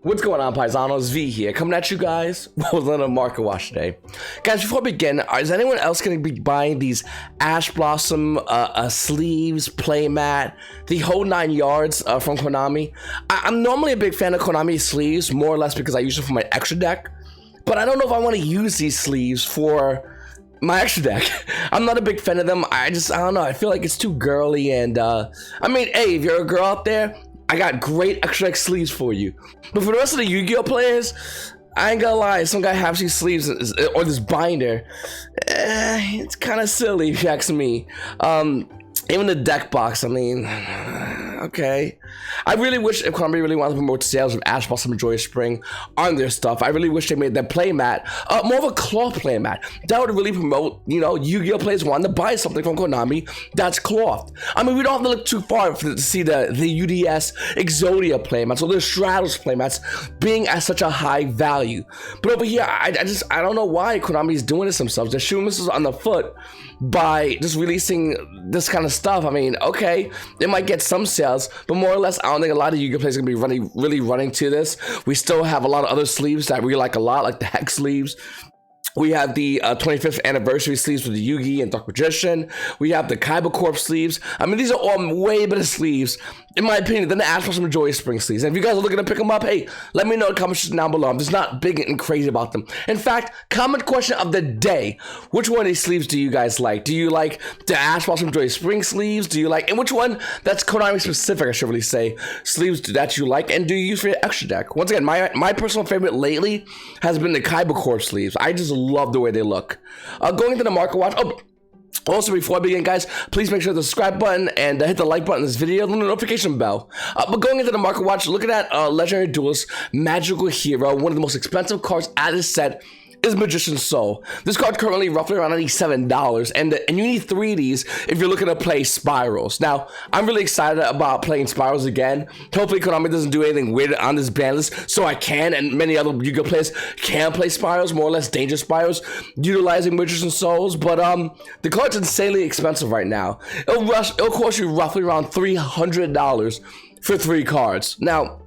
What's going on, Paisanos? V here, coming at you guys with another market watch today. Guys, before we begin, is anyone else going to be buying these Ash Blossom sleeves, playmat, the whole 9 yards from Konami? I'm normally a big fan of Konami sleeves, more or less because I use them for my extra deck, but I don't know if I want to use these sleeves for my extra deck. I'm not a big fan of them. I don't know, I feel like it's too girly, and I mean, hey, if you're a girl out there, I got great extra deck sleeves for you. But for the rest of the Yu-Gi-Oh players, I ain't gonna lie, some guy has these sleeves or this binder. It's kind of silly if you ask me. Even the deck box, I mean, okay. I really wish if Konami really wanted to promote sales of Ash Blossom and Joyous Spring on their stuff, I really wish they made their playmat more of a cloth playmat. That would really promote, you know, Yu-Gi-Oh players wanting to buy something from Konami that's cloth. I mean, we don't have to look too far to see the UDS Exodia playmats or the Stratos playmats being at such a high value. But over here, I don't know why Konami is doing this themselves. They're shooting themselves on the foot by just releasing this kind of stuff. I mean, okay, it might get some sales, but more or less, I don't think a lot of Yu-Gi-Oh players are gonna be really running to this. We still have a lot of other sleeves that we like a lot, like the Hex sleeves. We have the 25th anniversary sleeves with the Yugi and Dark Magician. We have the Kaiba Corp sleeves. I mean, these are all way better sleeves, in my opinion, than the Ash Blossom and Joyous Spring sleeves. And if you guys are looking to pick them up, hey, let me know in the comments down below. I'm just not big and crazy about them. In fact, comment question of the day. Which one of these sleeves do you guys like? Do you like the Ash Blossom and Joyous Spring sleeves? Do you like, and which one, that's Konami specific, I should really say, sleeves that you like, and do you use for your extra deck? Once again, my personal favorite lately has been the Kaiba Corp sleeves. I just love the way they look. Going into the market watch. Also, before I begin, guys, please make sure to subscribe button and hit the like button in this video and the notification bell. But going into the market watch, looking at Legendary Duelist Magical Hero, one of the most expensive cards out of this set is Magician's Soul. This card currently roughly around $97, and you need 3 of these if you're looking to play Spirals. Now, I'm really excited about playing Spirals again. Hopefully Konami doesn't do anything weird on this ban list, so I can, and many other Yu-Gi-Oh players can play Spirals, more or less dangerous Spirals, utilizing Magician's Souls, but the card's insanely expensive right now. It'll cost you roughly around $300 for 3 cards. Now,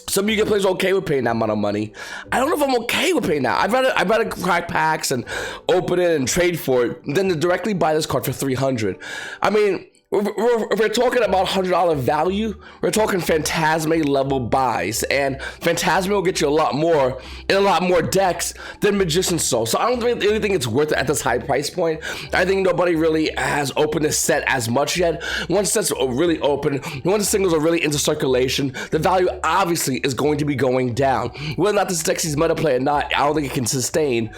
some Yu-Gi-Oh players are okay with paying that amount of money. I don't know if I'm okay with paying that. I'd rather crack packs and open it and trade for it than to directly buy this card for $300. I mean, if we're talking about $100 value, we're talking Phantasme level buys, and Phantasme will get you a lot more in a lot more decks than Magician's Soul. So I don't really think it's worth it at this high price point. I think nobody really has opened this set as much yet. Once sets are really open, once the singles are really into circulation, the value obviously is going to be going down. Whether or not this deck sees meta play or not, I don't think it can sustain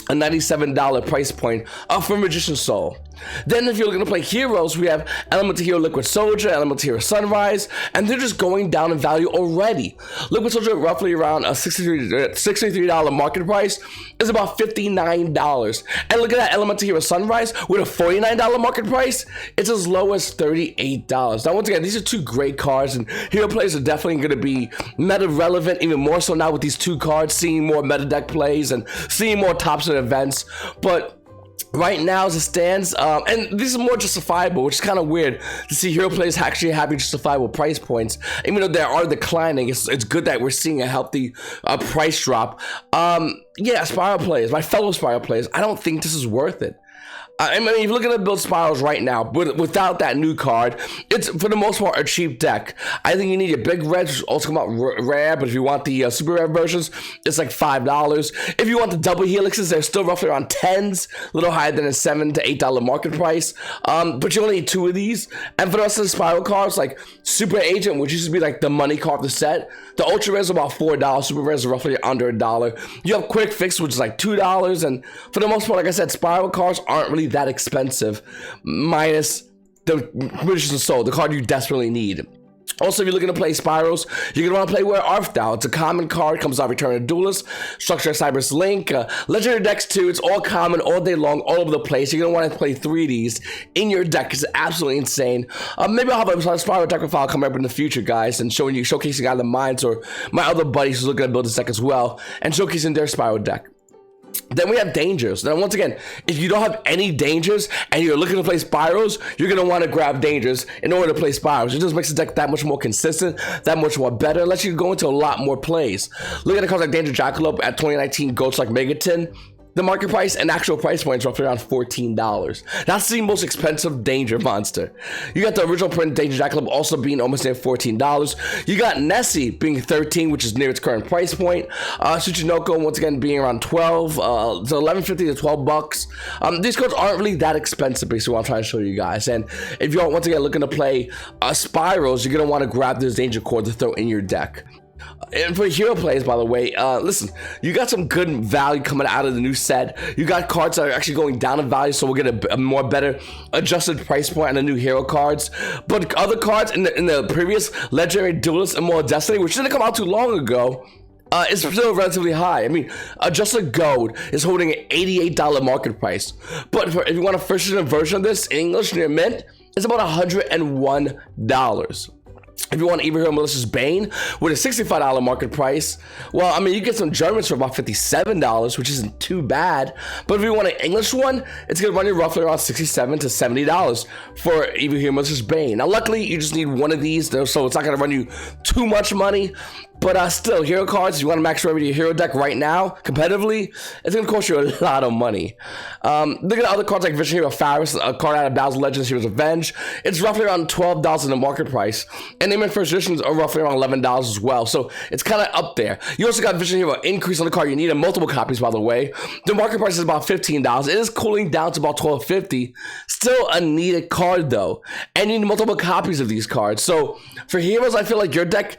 a $97 price point for Magician's Soul. Then if you're looking to play heroes, we have Elemental Hero Liquid Soldier, Elemental Hero Sunrise, and they're just going down in value already. Liquid Soldier, roughly around a $63 market price, is about $59. And look at that Elemental Hero Sunrise with a $49 market price, it's as low as $38. Now once again, these are 2 great cards, and hero players are definitely going to be meta relevant, even more so now with these 2 cards, seeing more meta deck plays and seeing more tops and events. But right now, as it stands, and this is more justifiable, which is kind of weird to see hero players actually having justifiable price points, even though they are declining. It's good that we're seeing a healthy price drop. Yeah, Spiral players, my fellow Spiral players, I don't think this is worth it. I mean, if you're looking to build Spirals right now, but without that new card, it's for the most part a cheap deck. I think you need your big reds, which also come out rare, but if you want the super rare versions, it's like $5. If you want the double helixes, they're still roughly around 10s, a little higher than a $7 to $8 market price. But you only need 2 of these. And for the rest of the Spiral cards, like Super Agent, which used to be like the money card of the set, the ultra rares are about $4. Super rares are roughly under $1. You have Quick Fix, which is like $2, and for the most part, like I said, Spiral cards aren't really that expensive, minus the Magician's Soul, the card you desperately need. Also, if you're looking to play Spirals, you're going to want to play Where Art Thou. It's a common card, comes out Return of Duelist, Structure Cyber's Link, Legendary decks too. It's all common, all day long, all over the place. You're going to want to play 3 of these in your deck. It's absolutely insane. Maybe I'll have a Spiral deck file coming up in the future, guys, and showcasing either mine or my other buddies who's looking to build this deck as well, and showcasing their Spiral deck. Then we have dangers. Now, once again, if you don't have any dangers and you're looking to play spirals, you're going to want to grab dangers in order to play spirals. It just makes the deck that much more consistent, that much more better, unless you go into a lot more plays. Look at the cards like Danger Jackalope at 2019 Ghost like Megaton. The market price and actual price point is roughly around $14. That's the most expensive danger monster. You got the original print Danger Jackalope also being almost near $14. You got Nessie being $13, which is near its current price point. Tsuchinoko once again being around $12, so $11.50 to $12. These cards aren't really that expensive, basically what I'm trying to show you guys. And if you're once again looking to play spirals, you're gonna want to grab this danger cord to throw in your deck. And for hero plays, by the way, listen, you got some good value coming out of the new set. You got cards that are actually going down in value, so we'll get a more better adjusted price point on the new hero cards. But other cards in the previous Legendary Duelist and more Destiny, which didn't come out too long ago, is still relatively high. I mean, Adjusted Gold is holding an $88 market price. But if you want a first edition version of this in English near mint, it's about $101. If you want Evil Hero Malicious Bane with a $65 market price, well, I mean, you get some Germans for about $57, which isn't too bad. But if you want an English one, it's going to run you roughly around $67 to $70 for Evil Hero Malicious Bane. Now, luckily, you just need one of these, so it's not going to run you too much money. But still, hero cards, if you want to max out your hero deck right now, competitively, it's going to cost you a lot of money. Look at other cards like Vision Hero Faris, a card out of Battle's Legends Heroes Revenge. It's roughly around $12 in the market price. And Name First Editions are roughly around $11 as well. So it's kind of up there. You also got Vision Hero Increase on the card. You need multiple copies, by the way. The market price is about $15. It is cooling down to about $12.50. Still a needed card, though. And you need multiple copies of these cards. So for heroes, I feel like your deck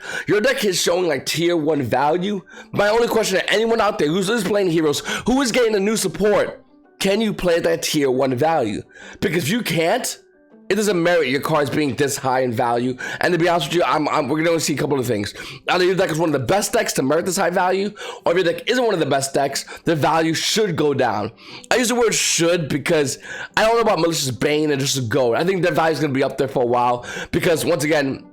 is showing like tier 1 value. My only question to anyone out there who's playing heroes, who is getting the new support, can you play that tier 1 value? Because if you can't, it doesn't merit your cards being this high in value. And to be honest with you, we're going to see a couple of things. Either your deck is one of the best decks to merit this high value, or if your deck isn't one of the best decks, the value should go down. I use the word should because I don't know about Malicious Bane and just Gold. I think that value is going to be up there for a while because, once again,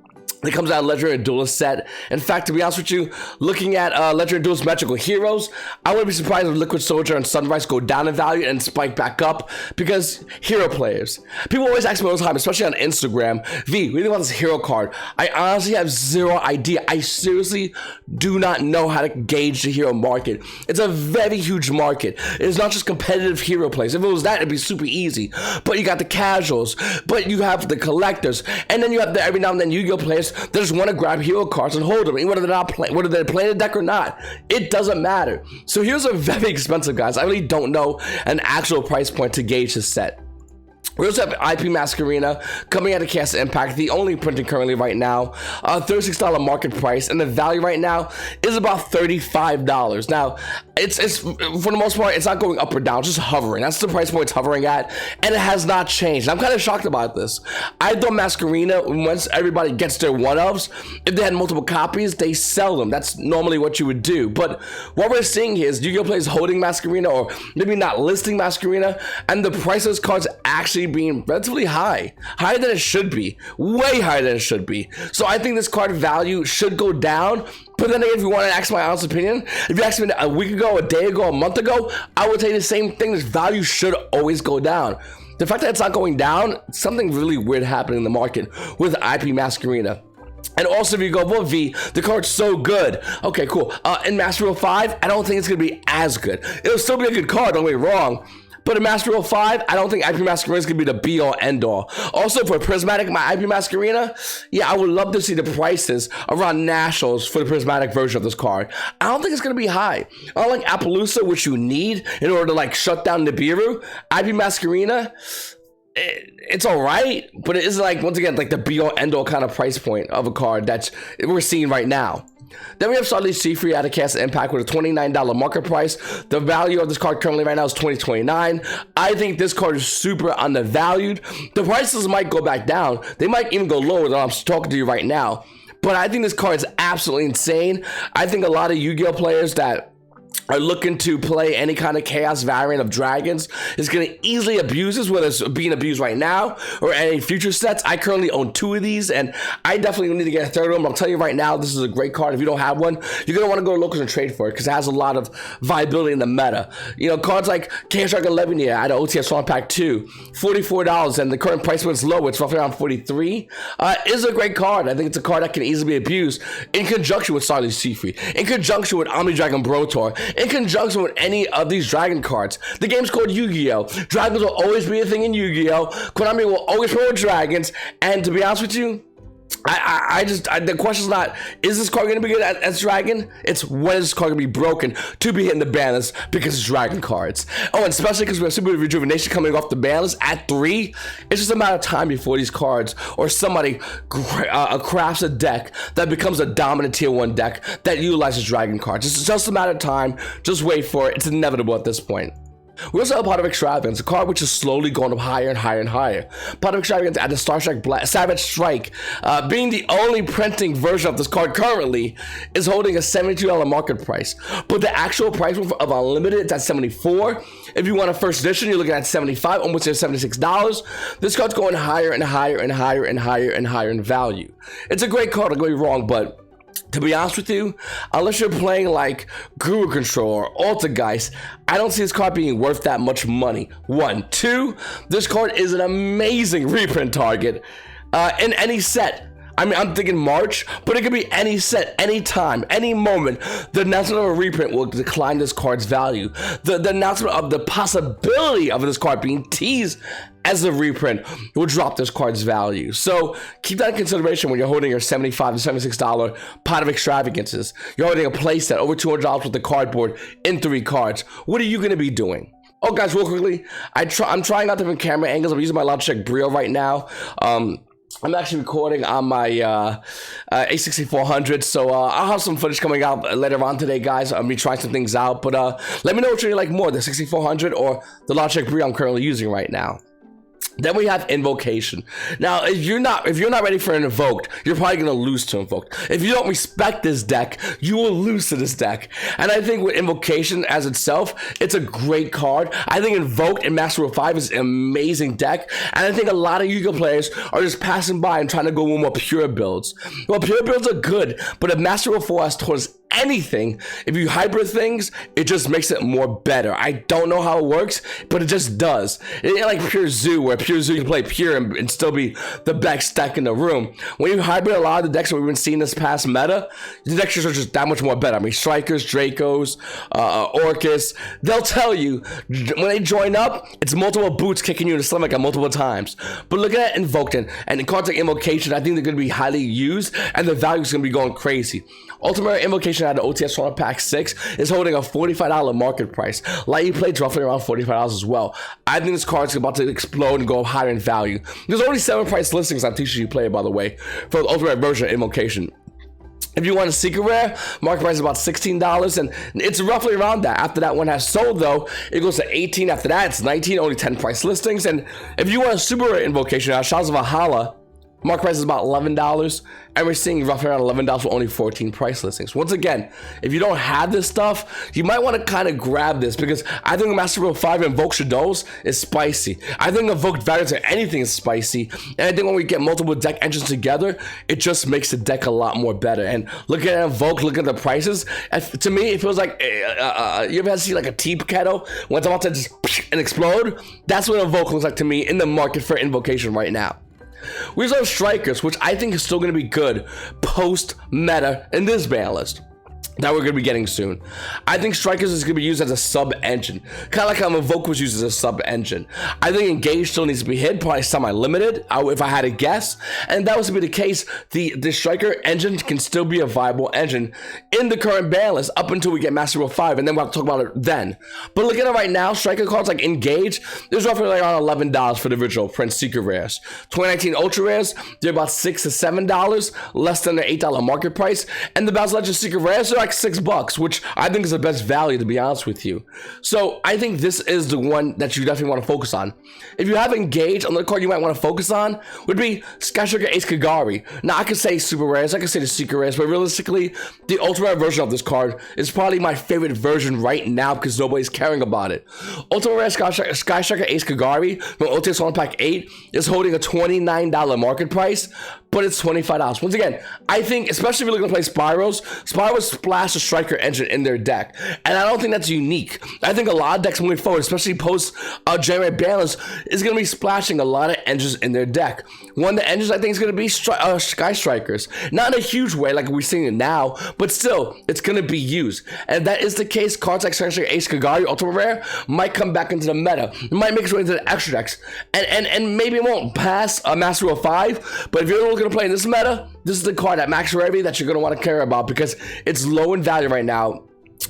it comes out of Legendary Duelist set. In fact, to be honest with you, looking at Legendary Duelist Magical Heroes, I wouldn't be surprised if Liquid Soldier and Sunrise go down in value and spike back up because hero players. People always ask me all the time, especially on Instagram, V, what do you think about this hero card? I honestly have zero idea. I seriously do not know how to gauge the hero market. It's a very huge market. It's not just competitive hero plays. If it was that, it'd be super easy. But you got the casuals, but you have the collectors, and then you have the every now and then Yu-Gi-Oh players they just want to grab hero cards and hold them, even whether they're playing the deck or not. It doesn't matter. So heroes are very expensive, guys. I really don't know an actual price point to gauge this set. We also have IP Masquerena coming out of Cast Impact, the only printing currently right now, $36 market price, and the value right now is about $35. Now, it's for the most part, it's not going up or down, just hovering. That's the price point it's hovering at, and it has not changed. I'm kind of shocked about this. I thought Masquerena, once everybody gets their one-ofs, if they had multiple copies, they sell them. That's normally what you would do. But what we're seeing here is Yu-Gi-Oh players holding Masquerena, or maybe not listing Masquerena, and the price of this card's actually being relatively higher than it should be, way higher than it should be. So I think this card value should go down. But then again, if you want to ask my honest opinion, if you asked me a week ago, a day ago, a month ago, I would say the same thing. This value should always go down. The fact that it's not going down, something really weird happening in the market with IP Masquerena. And also, if you go, well, V, the card's so good. Okay, cool. In Master Rule 5, I don't think it's going to be as good. It'll still be a good card, don't get me wrong. But in Master Rule 5, I don't think IP Masquerena is going to be the be-all, end-all. Also, for Prismatic, my IP Masquerena, yeah, I would love to see the prices around Nationals for the Prismatic version of this card. I don't think it's going to be high. Unlike Appaloosa, which you need in order to, like, shut down Nibiru, IP Masquerena, it's all right, but it is, like, once again, like the be-all, end-all kind of price point of a card that we're seeing right now. Then we have Starly C3 out of Cast Impact with a $29 market price. The value of this card currently right now is $20.29. I think this card is super undervalued. The prices might go back down. They might even go lower than I'm talking to you right now. But I think this card is absolutely insane. I think a lot of Yu-Gi-Oh players that are looking to play any kind of chaos variant of dragons is going to easily abuse this, whether it's being abused right now or any future sets. I currently own 2 of these, and I definitely need to get a 3rd of them. I'll tell you right now, this is a great card. If you don't have one, you're going to want to go to locals and trade for it because it has a lot of viability in the meta. You know, cards like Chaos Dragon 11 year out of OTS Strong Pack 2, $44, and the current price when it's low, it's roughly around $43, is a great card. I think it's a card that can easily be abused in conjunction with Starly Seafree, in conjunction with Omni Dragon Brotor, in conjunction with any of these dragon cards. The game's called Yu-Gi-Oh! Dragons will always be a thing in Yu-Gi-Oh! Konami will always promote dragons, and to be honest with you, the question's not, is this card going to be good as dragon? It's when is this card going to be broken to be hitting the ban list because it's dragon cards. Oh, and especially because we have Super Rejuvenation coming off the ban list at 3. It's just a matter of time before these cards or somebody crafts a deck that becomes a dominant tier 1 deck that utilizes dragon cards. It's just a matter of time. Just wait for it. It's inevitable at this point. We also have Pot of Extravagance, a card which is slowly going up higher and higher and higher. Pot of Extravagance at the Star Strike Savage Strike, being the only printing version of this card currently, is holding a $72 market price. But the actual price of Unlimited is at $74. If you want a first edition, you're looking at $75, almost at $76. This card's going higher and higher and higher and higher and higher in value. It's a great card, don't get me wrong, but to be honest with you, unless you're playing like Guru Control or Altergeist, I don't see this card being worth that much money. 1. 2, this card is an amazing reprint target in any set. I mean, I'm thinking March, but it could be any set, any time, any moment. The announcement of a reprint will decline this card's value. The announcement of the possibility of this card being teased as a reprint will drop this card's value. So keep that in consideration when you're holding your $75 to $76 Pot of Extravagances. You're holding a playset over $200 with the cardboard in 3 cards. What are you going to be doing? Oh, guys, real quickly, I'm trying out different camera angles. I'm using my Logitech Brio right now. I'm actually recording on my A6400, so I'll have some footage coming out later on today, guys. I'll be trying some things out, but let me know which one you like more, the 6400 or the Logitech Brio I'm currently using right now. Then we have Invocation. Now, if you're not ready for an Invoked, you're probably going to lose to Invoked. If you don't respect this deck, you will lose to this deck. And I think with Invocation as itself, it's a great card. I think Invoked in Master Rule 5 is an amazing deck. And I think a lot of Yu-Gi-Oh players are just passing by and trying to go with more pure builds. Well, pure builds are good, but if Master Rule 4 has towards anything, if you hybrid things, it just makes it more better. I don't know how it works, but it just does. It ain't like Pure Zoo, where Pure Zoo can play Pure and still be the best deck in the room. When you hybrid a lot of the decks that we've been seeing this past meta, the decks are just that much more better. I mean, Strikers, Dracos, Orcus, they'll tell you when they join up, it's multiple boots kicking you in the stomach at multiple times. But look at Invoked and cards like Invocation, I think they're going to be highly used, and the value is going to be going crazy. Ultimate Invocation out of OTS Strong Pack 6 is holding a $45 market price. Lightning Plate's roughly around $45 as well. I think this card's about to explode and go higher in value. There's only 7 price listings on TCG Player, by the way, for the Ultimate version of Invocation. If you want a secret rare, market price is about $16, and it's roughly around that. After that one has sold, though, it goes to $18. After that, it's $19, only 10 price listings. And if you want a super rare Invocation, Shadows of Valhalla, market price is about $11, and we're seeing roughly around $11 with only 14 price listings. Once again, if you don't have this stuff, you might want to kind of grab this, because I think Master Rule 5 Invoked Shadows is spicy. I think Invoked Variants or anything is spicy, and I think when we get multiple deck engines together, it just makes the deck a lot more better. And looking at Invoked, looking at the prices, to me, it feels like, you ever see like a tea kettle when it's about to just and explode? That's what Invoked looks like to me in the market for Invocation right now. We also have Strikers, which I think is still going to be good post-meta in this ban list that we're going to be getting soon. I think Strikers is going to be used as a sub-engine, kind of like how Invoke was used as a sub-engine. I think Engage still needs to be hit, probably semi-limited, if I had to guess. And that was to be the case, the Striker engine can still be a viable engine in the current ban list up until we get Master Rule 5, and then we'll have to talk about it then. But look at it right now, Striker cards like Engage, there's roughly like around $11 for the original print secret rares. 2019 Ultra Rares, they're about $6 to $7, less than the $8 market price. And the Battle Legends secret rares, they're like $6, which I think is the best value, to be honest with you. So I think this is the one that you definitely want to focus on. If you have engaged, another card you might want to focus on would be Sky Striker Ace Kagari. Now I could say super rares, I could say the secret rares, but realistically, the ultra rare version of this card is probably my favorite version right now because nobody's caring about it. Ultra rare Sky Striker Ace Kagari from Ultimate Swan Pack 8 is holding a $29 market price, but it's $25. Once again, I think, especially if you're looking to play Spyros splash a Striker engine in their deck, and I don't think that's unique. I think a lot of decks moving forward, especially post January balance, is going to be splashing a lot of engines in their deck. One of the engines I think is going to be Sky Strikers, not in a huge way like we're seeing it now, but still, it's going to be used. And if that is the case, cards like Sky Striker Ace Kagari Ultra Rare might come back into the meta. It might make its way into the extra decks, and maybe it won't pass a Master Rule 5, but if you're looking to play in this meta, this is the card at max rarity that you're going to want to care about because it's low in value right now.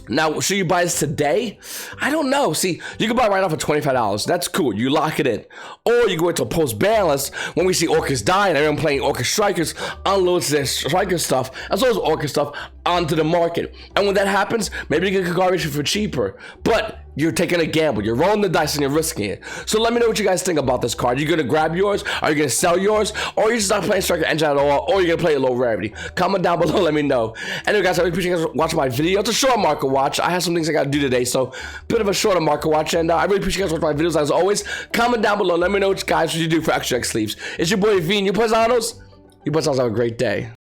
Now, should you buy this today? I don't know. See, you can buy it right now for $25. That's cool. You lock it in. Or you go into post balance when we see Orcus die and everyone playing Orcus Strikers unloads their Striker stuff as well as Orcus stuff onto the market. And when that happens, maybe you get Kagari for cheaper. But you're taking a gamble. You're rolling the dice and you're risking it. So let me know what you guys think about this card. Are you going to grab yours? Are you going to sell yours? Or are you just not playing Striker Engine at all? Or you're going to play a low rarity? Comment down below. Let me know. Anyway, guys, I really appreciate you guys watching my video. It's a short market watch. I have some things I got to do today, so bit of a shorter market watch. And I really appreciate you guys watching my videos. As always, comment down below. Let me know what you guys what you do for extra X sleeves. It's your boy V and YGOPaisano. YGOPaisano, have a great day.